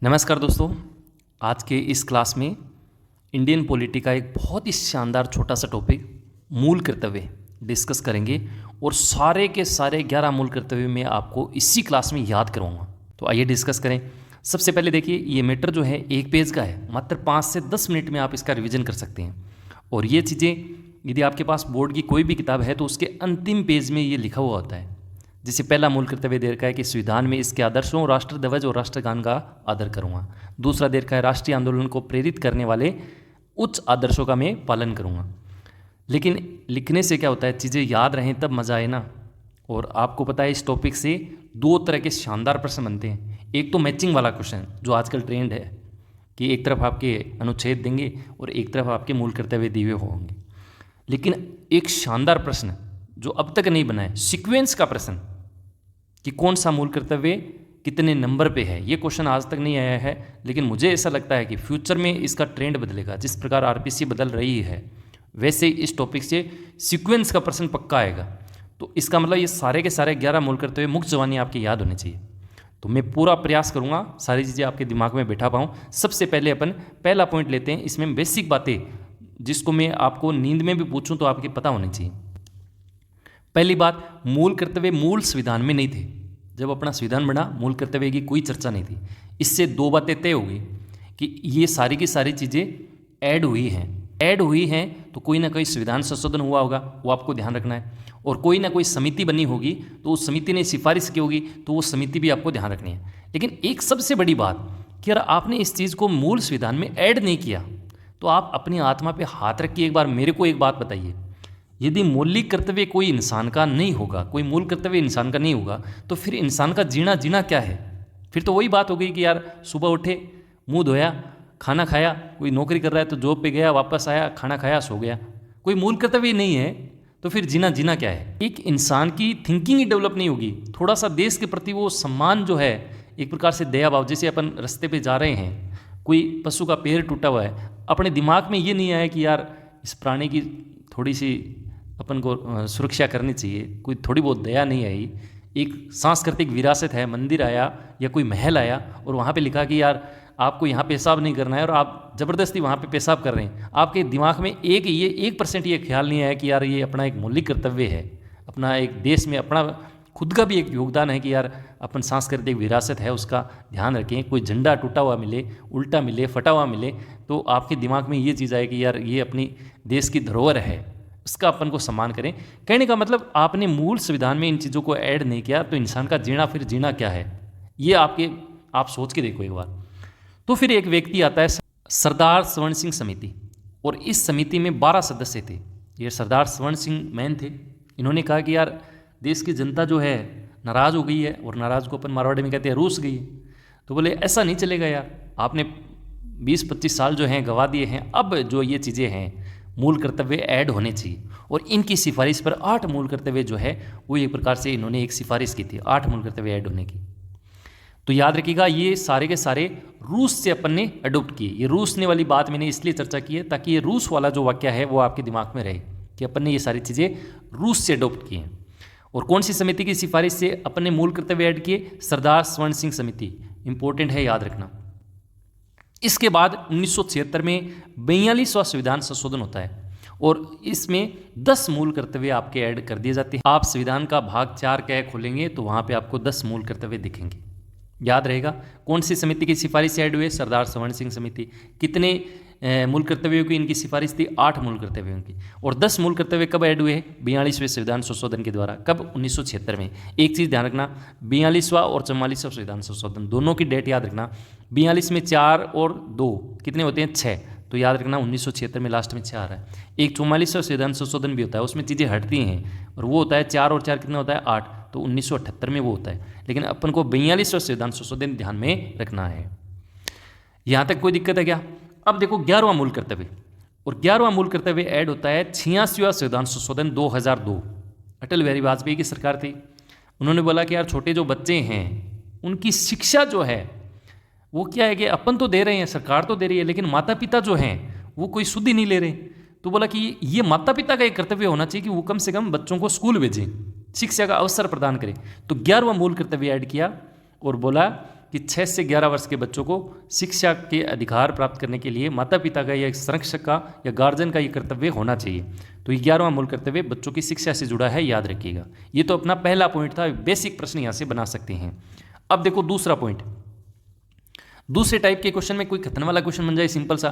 नमस्कार दोस्तों। आज के इस क्लास में इंडियन पॉलिटी का एक बहुत ही शानदार छोटा सा टॉपिक मूल कर्तव्य डिस्कस करेंगे और सारे के सारे 11 मूल कर्तव्य मैं आपको इसी क्लास में याद करवाऊंगा। तो आइए डिस्कस करें। सबसे पहले देखिए, ये मैटर जो है एक पेज का है, मात्र 5 से 10 मिनट में आप इसका रिवीजन कर सकते हैं। और ये चीज़ें यदि आपके पास बोर्ड की कोई भी किताब है तो उसके अंतिम पेज में ये लिखा हुआ होता है। जैसे पहला मूल कर्तव्य दे रखा है कि संविधान में इसके आदर्शों, राष्ट्र ध्वज और राष्ट्रगान का आदर करूँगा। दूसरा दे रखा है राष्ट्रीय आंदोलन को प्रेरित करने वाले उच्च आदर्शों का मैं पालन करूँगा। लेकिन लिखने से क्या होता है, चीज़ें याद रहें तब मज़ा आए ना। और आपको पता है इस टॉपिक से 2 तरह के शानदार प्रश्न बनते हैं। एक तो मैचिंग वाला क्वेश्चन जो आजकल ट्रेंड है कि एक तरफ आपके अनुच्छेद देंगे और एक तरफ आपके मूल कर्तव्य दिए हुए होंगे। लेकिन एक शानदार प्रश्न जो अब तक नहीं बना है, सीक्वेंस का प्रश्न कि कौन सा मूल कर्तव्य कितने नंबर पे है, ये क्वेश्चन आज तक नहीं आया है। लेकिन मुझे ऐसा लगता है कि फ्यूचर में इसका ट्रेंड बदलेगा। जिस प्रकार आरपीसी बदल रही है वैसे इस टॉपिक से सीक्वेंस का प्रश्न पक्का आएगा। तो इसका मतलब ये सारे के सारे 11 मूल कर्तव्य मुक्त जवानी आपके याद होने चाहिए। तो मैं पूरा प्रयास करूँगा सारी चीज़ें आपके दिमाग में बैठा पाऊँ। सबसे पहले अपन पहला पॉइंट लेते हैं। इसमें बेसिक बातें जिसको मैं आपको नींद में भी पूछूँ तो आपके पता होनी चाहिए। पहली बात, मूल कर्तव्य मूल संविधान में नहीं थे। जब अपना संविधान बना मूल कर्तव्य की कोई चर्चा नहीं थी। इससे 2 बातें तय हो गई कि ये सारी की सारी चीज़ें ऐड हुई हैं तो कोई ना कोई संविधान संशोधन हुआ होगा, वो आपको ध्यान रखना है। और कोई ना कोई समिति बनी होगी तो उस समिति ने सिफारिश की होगी तो वो समिति भी आपको ध्यान रखनी है। लेकिन एक सबसे बड़ी बात कि अगर आपने इस चीज़ को मूल संविधान में ऐड नहीं किया तो आप अपनी आत्मा पे हाथ रख के एक बार मेरे को एक बात बताइए, यदि मौलिक कर्तव्य कोई इंसान का नहीं होगा, कोई मूल कर्तव्य इंसान का नहीं होगा, तो फिर इंसान का जीना क्या है? फिर तो वही बात हो गई कि यार सुबह उठे, मुंह धोया, खाना खाया, कोई नौकरी कर रहा है तो जॉब पे गया, वापस आया, खाना खाया, सो गया। कोई मूल कर्तव्य नहीं है तो फिर जीना क्या है? एक इंसान की थिंकिंग ही डेवलप नहीं होगी। थोड़ा सा देश के प्रति वो सम्मान जो है, एक प्रकार से दया भाव, जैसे अपन रास्ते पे जा रहे हैं, कोई पशु का पैर टूटा हुआ है, अपने दिमाग में ये नहीं आया कि यार इस प्राणी की थोड़ी सी अपन को सुरक्षा करनी चाहिए, कोई थोड़ी बहुत दया नहीं आई। एक सांस्कृतिक विरासत है, मंदिर आया या कोई महल आया और वहाँ पे लिखा कि यार आपको यहाँ पेशाब नहीं करना है और आप ज़बरदस्ती वहाँ पे पेशाब कर रहे हैं। आपके दिमाग में एक 1% ये ख्याल नहीं आया कि यार ये अपना एक मौलिक कर्तव्य है, अपना एक देश में अपना खुद का भी एक योगदान है कि यार अपन सांस्कृतिक विरासत है उसका ध्यान रखें। कोई झंडा टूटा हुआ मिले, उल्टा मिले, फटा हुआ मिले तो आपके दिमाग में ये चीज़ आए कि यार ये अपनी देश की धरोहर है, उसका अपन को सम्मान करें। कहने का मतलब आपने मूल संविधान में इन चीज़ों को ऐड नहीं किया तो इंसान का फिर जीना क्या है, ये आप सोच के देखो एक बार। तो फिर एक व्यक्ति आता है सरदार स्वर्ण सिंह समिति, और इस समिति में 12 सदस्य थे। ये सरदार स्वर्ण सिंह मैन थे। इन्होंने कहा कि यार देश की जनता जो है नाराज़ हो गई है, और नाराज़ को अपन मारवाड़ी में कहते हैं रूस गई है। तो बोले ऐसा नहीं चलेगा यार, आपने 20-25 साल जो हैं गवा दिए हैं, अब जो ये चीज़ें हैं मूल कर्तव्य ऐड होने चाहिए। और इनकी सिफारिश पर 8 मूल कर्तव्य जो है वो एक प्रकार से इन्होंने एक सिफारिश की थी 8 मूल कर्तव्य ऐड होने की। तो याद रखिएगा ये सारे के सारे रूस से अपन ने अडोप्ट किए। ये रूस ने वाली बात मैंने इसलिए चर्चा की है ताकि ये रूस वाला जो वाक्य है वो आपके दिमाग में रहे कि अपन ने ये सारी चीज़ें रूस से अडोप्ट की हैं। और कौन सी समिति की सिफारिश से अपन ने मूल कर्तव्य ऐड किए? सरदार स्वर्ण सिंह समिति। इंपॉर्टेंट है, याद रखना। इसके बाद 1976 में 42वां संविधान संशोधन होता है और इसमें 10 मूल कर्तव्य आपके ऐड कर दिए जाते हैं। आप संविधान का भाग 4 क्या खोलेंगे तो वहाँ पे आपको 10 मूल कर्तव्य दिखेंगे। याद रहेगा कौन सी समिति की सिफारिश से ऐड हुए? सरदार स्वर्ण सिंह समिति। कितने मूल कर्तव्यों की इनकी सिफारिश थी? 8 मूल कर्तव्यों की। और 10 मूल कर्तव्य कब ऐड हुए? 42वें संविधान संशोधन के द्वारा। कब? 1976 में। एक चीज़ ध्यान रखना, 42वां और 44वां संविधान संशोधन दोनों की डेट याद रखना। 42 में 4 और 2 कितने होते हैं? 6। तो याद रखना 1976 में लास्ट में 6 आ रहा है। एक 44वां संविधान संशोधन भी होता है, उसमें चीज़ें हटती हैं और वो होता है 4 और 4 कितना होता है? 8। तो 1978 में वो होता है। लेकिन अपन को 42वां संविधान संशोधन ध्यान में रखना है। यहाँ तक कोई दिक्कत है क्या? अब देखो 11वां मूल कर्तव्य, और 11वां मूल कर्तव्य ऐड होता है 86वां संविधान संशोधन 2002। अटल बिहारी वाजपेयी की सरकार थी। उन्होंने बोला कि यार छोटे जो बच्चे हैं उनकी शिक्षा जो है वो क्या है कि अपन तो दे रहे हैं, सरकार तो दे रही है, लेकिन माता पिता जो हैं वो कोई सुध ही नहीं ले रहे। तो बोला कि ये माता पिता का एक कर्तव्य होना चाहिए कि वो कम से कम बच्चों को स्कूल भेजें, शिक्षा का अवसर प्रदान करें। तो 11वां मूल कर्तव्य ऐड किया और बोला कि 6 से 11 वर्ष के बच्चों को शिक्षा के अधिकार प्राप्त करने के लिए माता पिता का या संरक्षक का या गार्जियन का ये कर्तव्य होना चाहिए। तो 11वां मूल कर्तव्य बच्चों की शिक्षा से जुड़ा है, याद रखिएगा। ये तो अपना पहला पॉइंट था, बेसिक प्रश्न यहाँ से बना सकते हैं। अब देखो दूसरा पॉइंट, दूसरे टाइप के क्वेश्चन में कोई खतरनाक वाला क्वेश्चन बन जाए सिंपल सा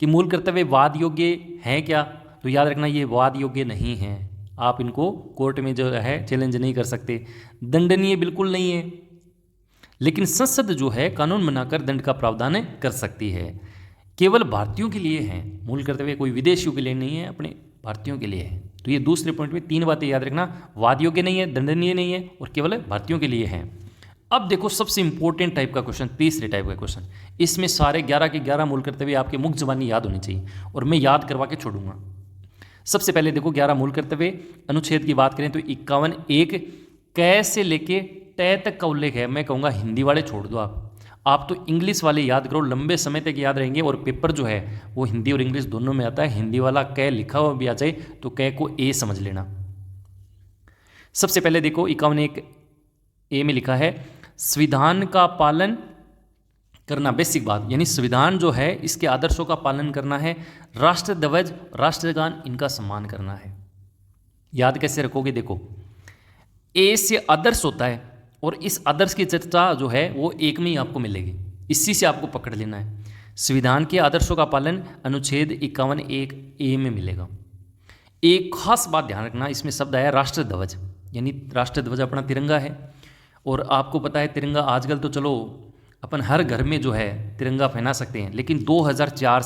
कि मूल कर्तव्य वाद योग्य है क्या, तो याद रखना ये वाद योग्य नहीं है। आप इनको कोर्ट में जो है चैलेंज नहीं कर सकते, दंडनीय बिल्कुल नहीं है, लेकिन संसद जो है कानून बनाकर दंड का प्रावधान कर सकती है। केवल भारतीयों के लिए है मूल कर्तव्य, कोई विदेशियों के लिए नहीं है, अपने भारतीयों के लिए है। तो ये दूसरे पॉइंट में 3 बातें याद रखना, वाद योग्य नहीं है, दंडनीय नहीं है और केवल भारतीयों के लिए है। अब देखो सबसे इंपॉर्टेंट टाइप का क्वेश्चन, तीसरे टाइप का क्वेश्चन। इसमें सारे 11 के 11 मूल कर्तव्य आपके मुख्य ज़बानी याद होनी चाहिए और मैं याद करवा के छोड़ूंगा। सबसे पहले देखो 11 मूल कर्तव्य, अनुच्छेद की बात करें तो 51(1) क से लेके ट तक का उल्लेख है। मैं कहूँगा हिंदी वाले छोड़ दो, आप तो इंग्लिश वाले याद करो, लंबे समय तक याद रहेंगे। और पेपर जो है वो हिंदी और इंग्लिश दोनों में आता है, हिंदी वाला क लिखा हुआ भी आ जाए तो क को ए समझ लेना। सबसे पहले देखो 51(1) में लिखा है संविधान का पालन करना, बेसिक बात, यानी संविधान जो है इसके आदर्शों का पालन करना है, राष्ट्र ध्वज राष्ट्रगान इनका सम्मान करना है। याद कैसे रखोगे, देखो ए से आदर्श होता है और इस आदर्श की चर्चा जो है वो एक में ही आपको मिलेगी, इसी से आपको पकड़ लेना है। संविधान के आदर्शों का पालन अनुच्छेद 51(1) में मिलेगा। एक खास बात ध्यान रखना, इसमें शब्द आया राष्ट्र ध्वज, यानी राष्ट्र ध्वज अपना तिरंगा है। और आपको पता है तिरंगा आजकल तो चलो अपन हर घर में जो है तिरंगा फहरा सकते हैं, लेकिन 2004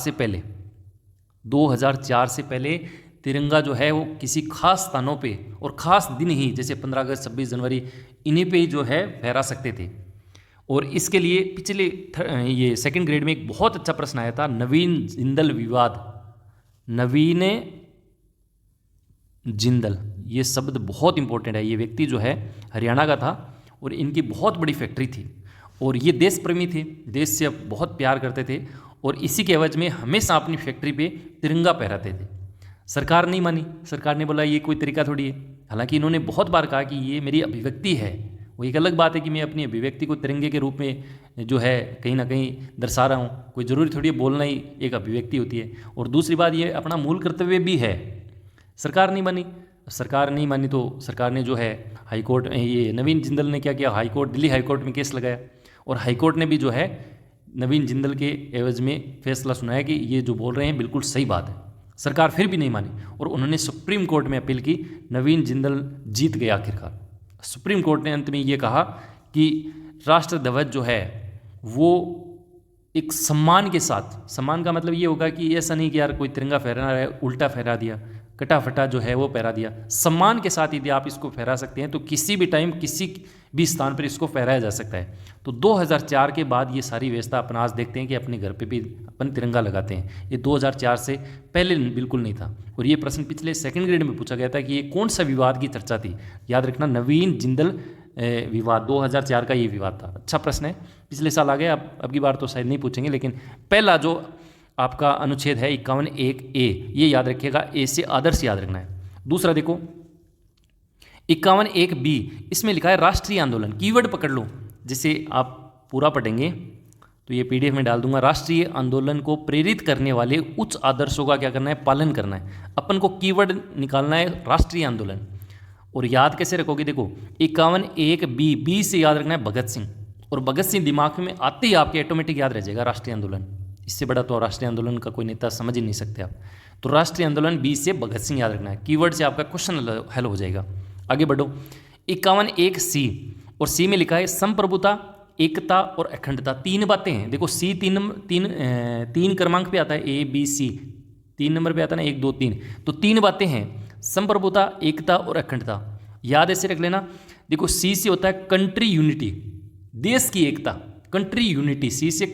से पहले तिरंगा जो है वो किसी खास स्थानों पे और ख़ास दिन ही, जैसे 15 अगस्त 26 जनवरी, इन्हीं पे जो है फहरा सकते थे। और इसके लिए पिछले ये सेकंड ग्रेड में एक बहुत अच्छा प्रश्न आया था, नवीन जिंदल विवाद। नवीन जिंदल ये शब्द बहुत इंपॉर्टेंट है। ये व्यक्ति जो है हरियाणा का था और इनकी बहुत बड़ी फैक्ट्री थी और ये देश प्रेमी थे, देश से बहुत प्यार करते थे और इसी के एवज में हमेशा अपनी फैक्ट्री पे तिरंगा फहराते थे। सरकार नहीं मानी, सरकार ने बोला ये कोई तरीका थोड़ी है। हालांकि इन्होंने बहुत बार कहा कि ये मेरी अभिव्यक्ति है। वो एक अलग बात है कि मैं अपनी अभिव्यक्ति को तिरंगे के रूप में जो है कहीं ना कहीं दर्शा रहा हूँ, कोई ज़रूरी थोड़ी है, बोलना ही एक अभिव्यक्ति होती है। और दूसरी बात ये अपना मूल कर्तव्य भी है। सरकार नहीं मानी, सरकार नहीं मानी तो सरकार ने जो है हाईकोर्ट, ये नवीन जिंदल ने क्या किया, हाईकोर्ट, दिल्ली हाईकोर्ट में केस लगाया और हाईकोर्ट ने भी जो है नवीन जिंदल के एवज में फैसला सुनाया कि ये जो बोल रहे हैं बिल्कुल सही बात है। सरकार फिर भी नहीं मानी और उन्होंने सुप्रीम कोर्ट में अपील की, नवीन जिंदल जीत गया आखिरकार। सुप्रीम कोर्ट ने अंत में ये कहा कि राष्ट्र ध्वज जो है वो एक सम्मान के साथ, सम्मान का मतलब ये होगा कि ऐसा नहीं कि यार कोई तिरंगा फहरा रहा है उल्टा फहरा दिया, कटा फटा जो है वो फहरा दिया। सम्मान के साथ यदि आप इसको फहरा सकते हैं तो किसी भी टाइम किसी भी स्थान पर इसको फहराया जा सकता है। तो 2004 के बाद ये सारी व्यवस्था अपन आज देखते हैं कि अपने घर पे भी अपन तिरंगा लगाते हैं। ये 2004 से पहले बिल्कुल नहीं था। और ये प्रश्न पिछले सेकंड ग्रेड में पूछा गया था कि ये कौन सा विवाद की चर्चा थी। याद रखना, नवीन जिंदल विवाद 2004 का ये विवाद था। अच्छा प्रश्न है, पिछले साल आ गया, अब की बार तो शायद नहीं पूछेंगे। लेकिन पहला जो आपका अनुच्छेद है 51(1)(a, ये याद रखिएगा, ए से आदर्श याद रखना है। दूसरा देखो 51(1)(b, इसमें लिखा है राष्ट्रीय आंदोलन। कीवर्ड पकड़ लो, जैसे आप पूरा पढ़ेंगे तो ये PDF में डाल दूंगा। राष्ट्रीय आंदोलन को प्रेरित करने वाले उच्च आदर्शों का क्या करना है, पालन करना है। अपन को कीवर्ड निकालना है राष्ट्रीय आंदोलन। और याद कैसे रखोगे, देखो 51(1)(b), बी से याद रखना है भगत सिंह। और भगत सिंह दिमाग में आते ही आपके ऑटोमेटिक याद रह जाएगा राष्ट्रीय आंदोलन। इससे बड़ा तो राष्ट्रीय आंदोलन का कोई नेता समझ ही नहीं सकते आप। तो राष्ट्रीय आंदोलन, बी से भगत सिंह याद रखना है। कीवर्ड से आपका क्वेश्चन हल हो जाएगा। आगे बढ़ो 51(1)(c), और सी में लिखा है संप्रभुता, एकता और अखंडता। 3 बातें हैं। देखो सी 3 क्रमांक पे आता है, ABC 3 नंबर पे आता है ना, 1 2 3। तो 3 बातें हैं, संप्रभुता, एकता और अखंडता। याद ऐसे रख लेना। देखो सी से होता है कंट्री यूनिटी, देश की एकता, कंट्री यूनिटी। सी से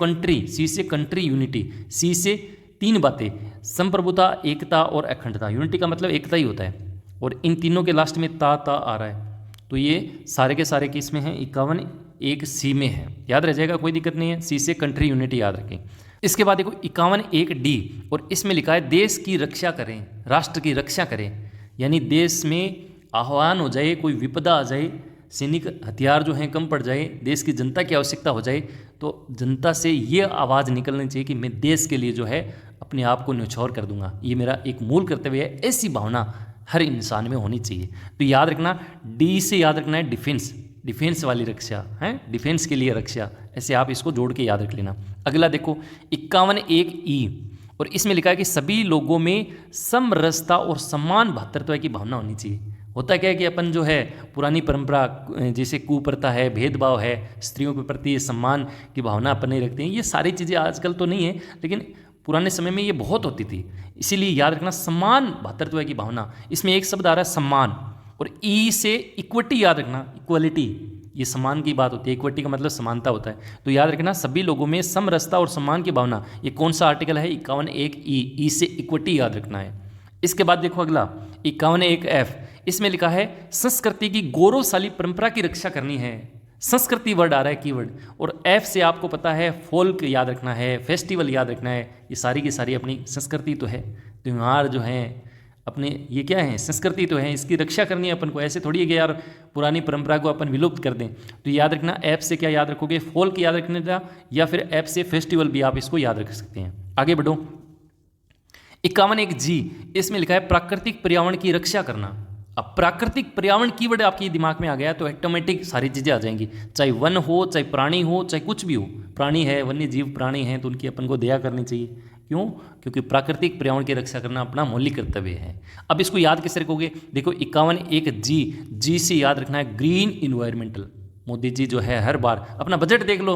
कंट्री यूनिटी। सी से 3 बातें, संप्रभुता, एकता और अखंडता। यूनिटी का मतलब एकता ही होता है। और इन तीनों के लास्ट में ता आ रहा है। तो ये सारे के सारे किस में हैं, 51(1)(c) में है। याद रह जाएगा, कोई दिक्कत नहीं है। सी से कंट्री यूनिटी याद रखें। इसके बाद देखो 51(1)(d), और इसमें लिखा है देश की रक्षा करें, राष्ट्र की रक्षा करें। यानी देश में आह्वान हो जाए, कोई विपदा आ जाए, सैनिक हथियार जो हैं कम पड़ जाए, देश की जनता की आवश्यकता हो जाए, तो जनता से ये आवाज़ निकलनी चाहिए कि मैं देश के लिए जो है अपने आप को न्यौछावर कर दूंगा, ये मेरा एक मूल कर्तव्य है। ऐसी भावना हर इंसान में होनी चाहिए। तो याद रखना, डी से याद रखना है डिफेंस, डिफेंस वाली रक्षा है, डिफेंस के लिए रक्षा, ऐसे आप इसको जोड़ के याद रख लेना। अगला देखो 51(1)(ई), और इसमें लिखा है कि सभी लोगों में समरसता और समान भातृत्व की भावना होनी चाहिए। होता क्या है कि अपन जो है पुरानी परंपरा, जैसे कुप्रथा है, भेदभाव है, स्त्रियों के प्रति सम्मान की भावना अपन नहीं रखते हैं, ये सारी चीज़ें आजकल तो नहीं है, लेकिन पुराने समय में ये बहुत होती थी। इसीलिए याद रखना समान भातृत्व की भावना। इसमें एक शब्द आ रहा है सम्मान, और ई से इक्विटी याद रखना, इक्वलिटी, ये सम्मान की बात होती है, इक्विटी का मतलब समानता होता है। तो याद रखना सभी लोगों में समरसता और सम्मान की भावना। ये कौन सा आर्टिकल है? 51(1)(ई), ई से इक्विटी याद रखना है। इसके बाद देखो अगला 51(1)(F), इसमें लिखा है संस्कृति की गौरवशाली परंपरा की रक्षा करनी है। संस्कृति वर्ड आ रहा है कीवर्ड, और एफ से आपको पता है फोल्क याद रखना है, फेस्टिवल याद रखना है। ये सारी की सारी अपनी संस्कृति तो है, त्यौहार जो हैं अपने, ये क्या है? संस्कृति तो है, इसकी रक्षा करनी है अपन को। ऐसे थोड़ी है कि यार पुरानी परंपरा को अपन विलुप्त कर दें। तो याद रखना एफ से क्या याद रखोगे? फोल्क याद रखने का, या फिर एफ से फेस्टिवल भी आप इसको याद रख सकते हैं। आगे बढ़ो 51(1)(G), इसमें लिखा है प्राकृतिक पर्यावरण की रक्षा करना। अब प्राकृतिक पर्यावरण कीवर्ड आपके दिमाग में आ गया तो ऑटोमेटिक सारी चीज़ें आ जाएंगी, चाहे वन हो, चाहे प्राणी हो, चाहे कुछ भी हो। प्राणी है, वन्य जीव प्राणी हैं, तो उनकी अपन को दया करनी चाहिए। क्यों? क्योंकि प्राकृतिक पर्यावरण की रक्षा करना अपना मौलिक कर्तव्य है। अब इसको याद कैसे रखोगे? देखो 51(1)(G), जी से याद रखना है ग्रीन इन्वायरमेंटल। मोदी जी जो है हर बार अपना बजट देख लो,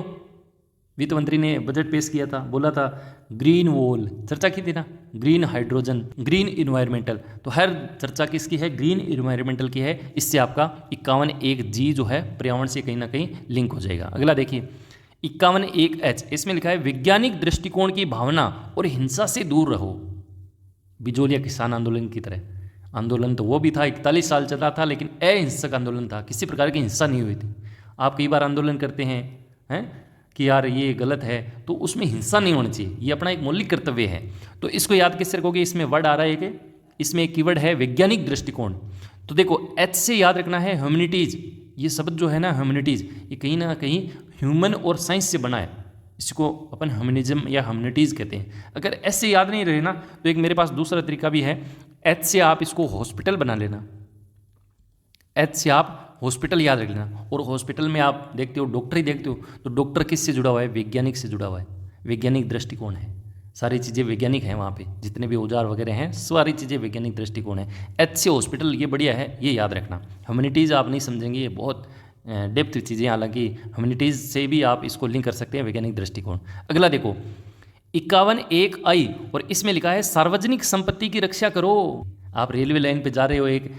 वित्त मंत्री ने बजट पेश किया था, बोला था ग्रीन वॉल, चर्चा की थी ना, ग्रीन हाइड्रोजन, ग्रीन इन्वायरमेंटल। तो हर चर्चा किसकी है? ग्रीन इन्वायरमेंटल की है। इससे आपका 51(1)(G जो है पर्यावरण से कहीं ना कहीं लिंक हो जाएगा। अगला देखिए 51(1)(H), इसमें लिखा है वैज्ञानिक दृष्टिकोण की भावना और हिंसा से दूर रहो। बिजोलिया किसान आंदोलन की तरह आंदोलन तो वो भी था, 41 साल चला था, लेकिन अहिंसक आंदोलन था, किसी प्रकार की हिंसा नहीं हुई थी। आप कई बार आंदोलन करते हैं कि यार ये गलत है, तो उसमें हिंसा नहीं होनी चाहिए, ये अपना एक मौलिक कर्तव्य है। तो इसको याद कैसे रखोगे? इसमें वर्ड आ रहा है कि इसमें एक कीवर्ड है वैज्ञानिक दृष्टिकोण। तो देखो एच से याद रखना है ह्यूमैनिटीज। ये शब्द जो है ना ह्यूमैनिटीज, ये कहीं ना कहीं ह्यूमन और साइंस से बना है, इसको अपन ह्यूमनिज्म या ह्यूमैनिटीज कहते हैं। अगर ऐसे याद नहीं रहे ना, तो एक मेरे पास दूसरा तरीका भी है, एच से आप इसको हॉस्पिटल बना लेना। एच से आप हॉस्पिटल याद रख लेना, और हॉस्पिटल में आप देखते हो डॉक्टर ही देखते हो, तो डॉक्टर किससे जुड़ा हुआ है? वैज्ञानिक से जुड़ा हुआ है, वैज्ञानिक दृष्टिकोण है, सारी चीज़ें वैज्ञानिक हैं वहाँ पे, जितने भी औजार वगैरह हैं सारी चीज़ें वैज्ञानिक दृष्टिकोण है। एच से हॉस्पिटल, ये बढ़िया है, ये याद रखना। ह्यूमैनिटीज़ आप नहीं समझेंगे, ये बहुत डेप्थ चीज़ें, हालांकि ह्यूमैनिटीज़ से भी आप इसको लिंक कर सकते हैं, वैज्ञानिक दृष्टिकोण। अगला देखो 51(1)(I), और इसमें लिखा है सार्वजनिक संपत्ति की रक्षा करो। आप रेलवे लाइन पे जा रहे हो, एक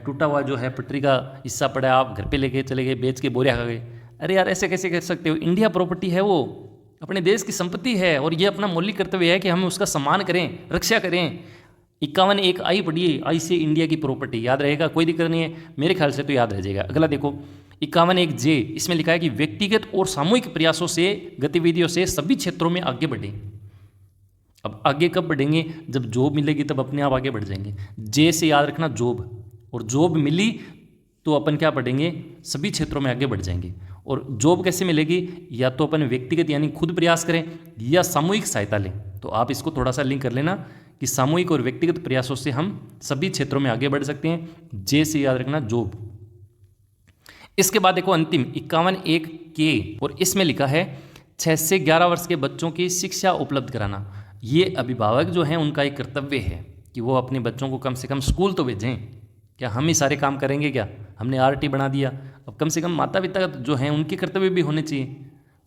टूटा हुआ जो है पटरी का हिस्सा पड़ा है, आप घर पे लेके चले गए, बेच के बोरिया खा गए। अरे यार ऐसे कैसे कर सकते हो? इंडिया प्रॉपर्टी है, वो अपने देश की संपत्ति है, और ये अपना मौलिक कर्तव्य है कि हम उसका सम्मान करें, रक्षा करें। 51(1)(I) पढ़िए, आई से इंडिया की प्रॉपर्टी, याद रहेगा, कोई दिक्कत नहीं है, मेरे ख्याल से तो याद रह जाएगा। अगला देखो 51(1)(J), इसमें लिखा है कि व्यक्तिगत और सामूहिक प्रयासों से, गतिविधियों से सभी क्षेत्रों में आगे बढ़ें। अब आगे कब बढ़ेंगे? जब जॉब मिलेगी तब अपने आप आगे बढ़ जाएंगे। जे से याद रखना जॉब, और जॉब मिली तो अपन क्या बढ़ेंगे? सभी क्षेत्रों में आगे बढ़ जाएंगे। और जॉब कैसे मिलेगी? या तो अपन व्यक्तिगत यानी खुद प्रयास करें, या सामूहिक सहायता लें। तो आप इसको थोड़ा सा लिंक कर लेना कि सामूहिक और व्यक्तिगत प्रयासों से हम सभी क्षेत्रों में आगे बढ़ सकते हैं। जे से याद रखना जॉब। इसके बाद देखो अंतिम 51(1)(K), और इसमें लिखा है 6 से 11 वर्ष के बच्चों की शिक्षा उपलब्ध कराना। ये अभिभावक जो हैं उनका एक कर्तव्य है कि वो अपने बच्चों को कम से कम स्कूल तो भेजें। क्या हम ही सारे काम करेंगे? क्या हमने आरटी बना दिया? अब कम से कम माता पिता जो हैं उनके कर्तव्य भी होने चाहिए।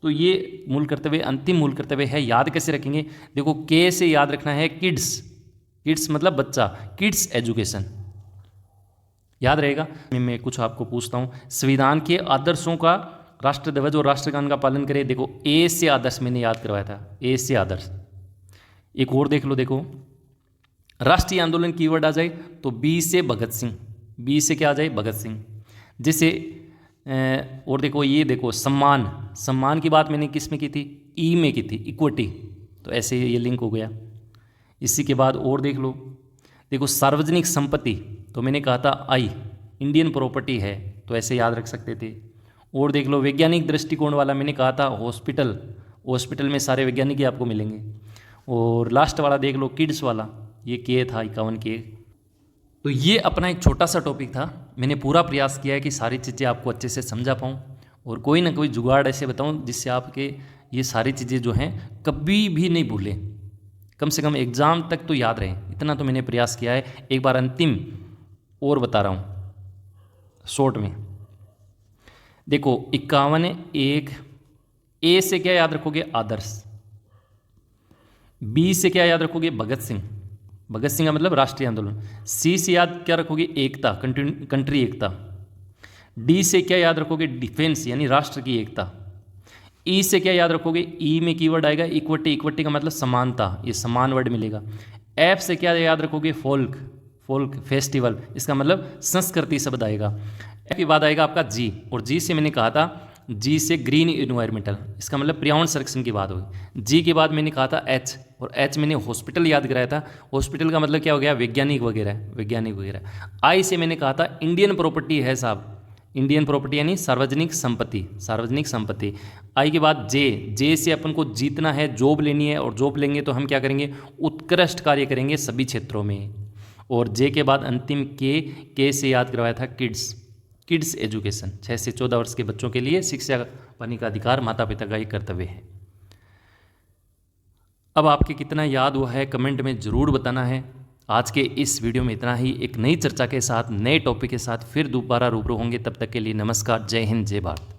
तो ये मूल कर्तव्य, अंतिम मूल कर्तव्य है। याद कैसे रखेंगे? देखो के से याद रखना है किड्स, किड्स मतलब बच्चा, किड्स एजुकेशन याद रहेगा। मैं कुछ आपको पूछता हूँ, संविधान के आदर्शों का, राष्ट्रध्वज और राष्ट्रगान का पालन करें। देखो ए से आदर्श मैंने याद करवाया था, ए से आदर्श। एक और देख लो, देखो राष्ट्रीय आंदोलन कीवर्ड आ जाए तो बी से भगत सिंह, बी से क्या आ जाए? भगत सिंह। जैसे और देखो ये देखो सम्मान, सम्मान की बात मैंने किस में की थी? ई में की थी, इक्विटी। तो ऐसे ये लिंक हो गया। इसी के बाद और देख लो, देखो सार्वजनिक संपत्ति, तो मैंने कहा था आई, इंडियन प्रॉपर्टी है, तो ऐसे याद रख सकते थे। और देख लो वैज्ञानिक दृष्टिकोण वाला, मैंने कहा था हॉस्पिटल, हॉस्पिटल में सारे वैज्ञानिक ही आपको मिलेंगे। और लास्ट वाला देख लो किड्स वाला, ये के था 51 के। तो ये अपना एक छोटा सा टॉपिक था। मैंने पूरा प्रयास किया है कि सारी चीज़ें आपको अच्छे से समझा पाऊँ और कोई ना कोई जुगाड़ ऐसे बताऊँ जिससे आपके ये सारी चीज़ें जो हैं कभी भी नहीं भूलें, कम से कम एग्ज़ाम तक तो याद रहें। इतना तो मैंने प्रयास किया है। एक बार अंतिम और बता रहा हूँ शॉर्ट में। देखो 51 एक, ए से क्या याद रखोगे? आदर्श। बी से क्या याद रखोगे? भगत सिंह, भगत सिंह का मतलब राष्ट्रीय आंदोलन। सी से याद क्या रखोगे? एकता, कंट्री एकता। डी से क्या याद रखोगे? डिफेंस यानी राष्ट्र की एकता। ई से क्या याद रखोगे? ई में कीवर्ड आएगा इक्विटी, इक्विटी का मतलब समानता, ये समान वर्ड मिलेगा। एफ से क्या याद रखोगे? फोल्क, फोल्क फेस्टिवल, इसका मतलब संस्कृति शब्द आएगा। एफ के बाद आएगा आपका जी, और जी से मैंने कहा था, जी से ग्रीन इन्वायरमेंटल, इसका मतलब पर्यावरण संरक्षण की बात होगी। जी के बाद मैंने कहा था एच, और एच मैंने हॉस्पिटल याद कराया था। हॉस्पिटल का मतलब क्या हो गया? वैज्ञानिक वगैरह, वैज्ञानिक वगैरह। आई से मैंने कहा था इंडियन प्रॉपर्टी है साहब, इंडियन प्रॉपर्टी यानी सार्वजनिक संपत्ति, सार्वजनिक संपत्ति। आई के बाद जे, जे से अपन को जीतना है, जॉब लेनी है, और जॉब लेंगे तो हम क्या करेंगे? उत्कृष्ट कार्य करेंगे सभी क्षेत्रों में। और जे के बाद अंतिम के से याद करवाया था किड्स, किड्स एजुकेशन, 6 से 14 वर्ष के बच्चों के लिए शिक्षा पाने का अधिकार माता पिता का एक कर्तव्य है। अब आपके कितना याद हुआ है कमेंट में ज़रूर बताना है। आज के इस वीडियो में इतना ही। एक नई चर्चा के साथ, नए टॉपिक के साथ फिर दोबारा रूबरू होंगे। तब तक के लिए नमस्कार, जय हिंद, जय भारत।